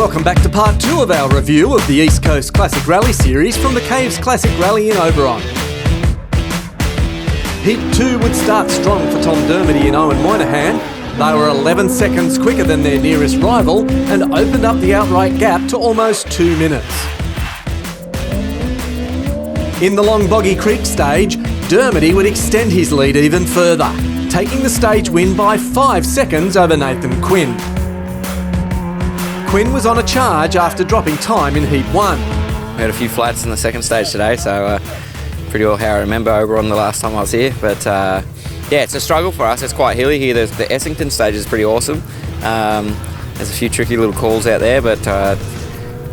Welcome back to part 2 of our review of the East Coast Classic Rally Series from the Caves Classic Rally in Oberon. Heat 2 would start strong for Tom Dermody and Eoin Moynihan. They were 11 seconds quicker than their nearest rival and opened up the outright gap to almost 2 minutes. In the long Boggy Creek stage, Dermody would extend his lead even further, taking the stage win by 5 seconds over Nathan Quinn. Quinn was on a charge after dropping time in Heat 1. We had a few flats in the second stage today, so pretty well how I remember Oberon the last time I was here. But yeah, it's a struggle for us. It's quite hilly here. The Essington stage is pretty awesome. There's a few tricky little calls out there, but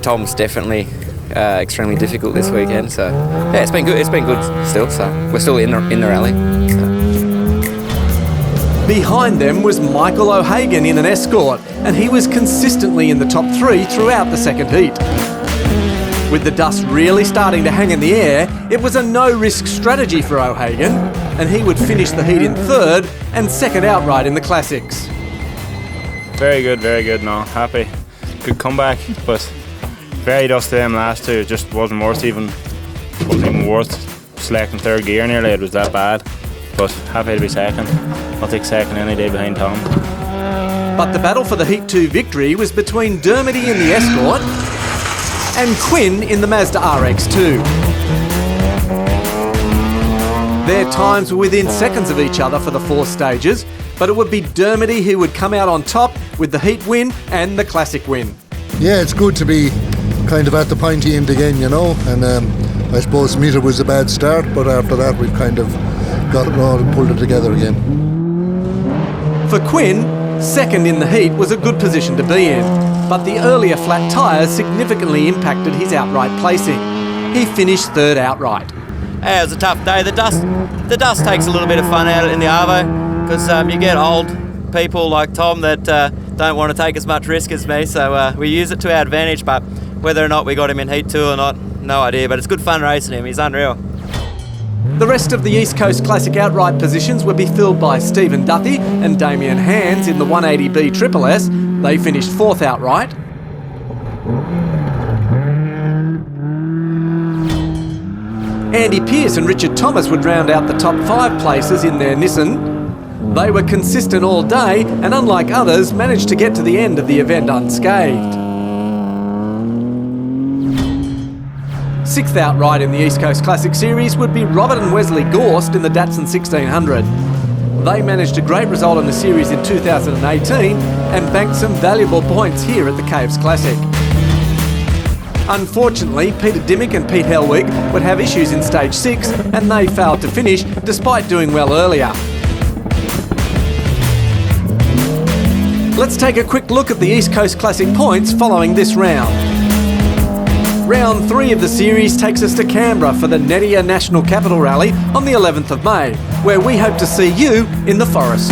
Tom's definitely extremely difficult this weekend. So yeah, it's been good. It's been good still. So we're still in the rally. So. Behind them was Michael O'Hagan in an Escort, and he was consistently in the top 3 throughout the second heat. With the dust really starting to hang in the air, it was a no-risk strategy for O'Hagan, and he would finish the heat in 3rd and 2nd outright in the Classics. Very good, no, happy. Good comeback, but very dusty them last two. It just wasn't worth selecting 3rd gear nearly. It was that bad, but happy to be 2nd. I'll take 2nd any day behind Tom. But the battle for the Heat 2 victory was between Dermody in the Escort and Quinn in the Mazda RX2. Their times were within seconds of each other for the 4 stages, but it would be Dermody who would come out on top with the Heat win and the Classic win. Yeah, it's good to be kind of at the pointy end again, you know, and I suppose meter was a bad start, but after that we've kind of got it all and pulled it together again. For Quinn, 2nd in the heat was a good position to be in, but the earlier flat tyres significantly impacted his outright placing. He finished 3rd outright. Yeah, it was a tough day. The dust takes a little bit of fun out in the Arvo, because you get old people like Tom that don't want to take as much risk as me, so we use it to our advantage, but whether or not we got him in Heat 2 or not, no idea, but it's good fun racing him. He's unreal. The rest of the East Coast Classic outright positions would be filled by Stephen Duthie and Damien Hands in the 180B Triple S. They finished 4th outright. Andy Pearce and Richard Thomas would round out the top 5 places in their Nissan. They were consistent all day and, unlike others, managed to get to the end of the event unscathed. 6th outright in the East Coast Classic Series would be Robert and Wesley Gorst in the Datsun 1600. They managed a great result in the series in 2018 and banked some valuable points here at the Caves Classic. Unfortunately, Peter Dimmick and Pete Helwig would have issues in Stage 6 and they failed to finish despite doing well earlier. Let's take a quick look at the East Coast Classic points following this round. Round 3 of the series takes us to Canberra for the Nettia National Capital Rally on the 11th of May, where we hope to see you in the forests.